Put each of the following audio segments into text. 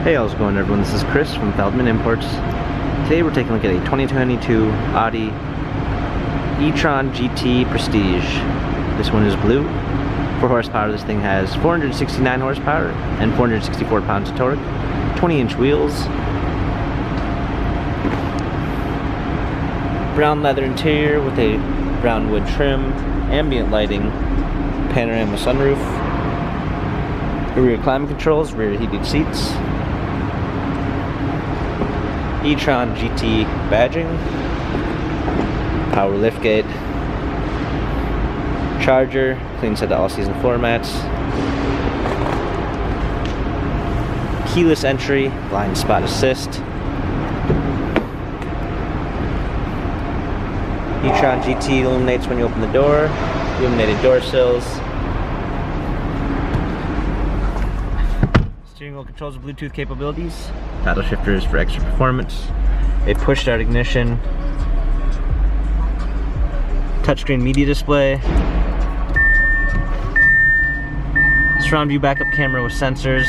Hey, how's it going, everyone? This is Chris from Feldmann Imports. Today we're taking a look at a 2022 Audi e-tron GT Prestige. This one is blue. 4 horsepower. This thing has 469 horsepower and 464 pounds of torque. 20-inch wheels. Brown leather interior with a brown wood trim. Ambient lighting. Panorama sunroof. Rear climate controls. Rear heated seats. e-tron GT badging, power liftgate, charger, clean set of all-season floor mats, keyless entry, blind spot assist, e-tron GT illuminates when you open the door, illuminated door sills. Steering wheel controls with Bluetooth capabilities, paddle shifters for extra performance, a push start ignition, touchscreen media display, surround view backup camera with sensors,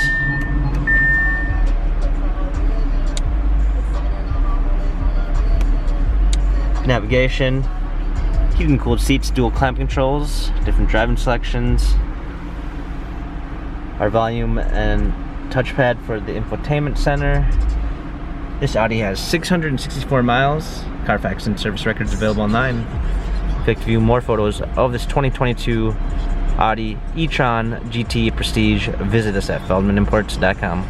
navigation, heated and cooled seats, dual climate controls, different driving selections, our volume and touchpad for the infotainment center. This Audi has 664 miles. Carfax and service records available online. If you'd like to view more photos of this 2022 Audi e-tron GT Prestige, visit us at feldmannimports.com.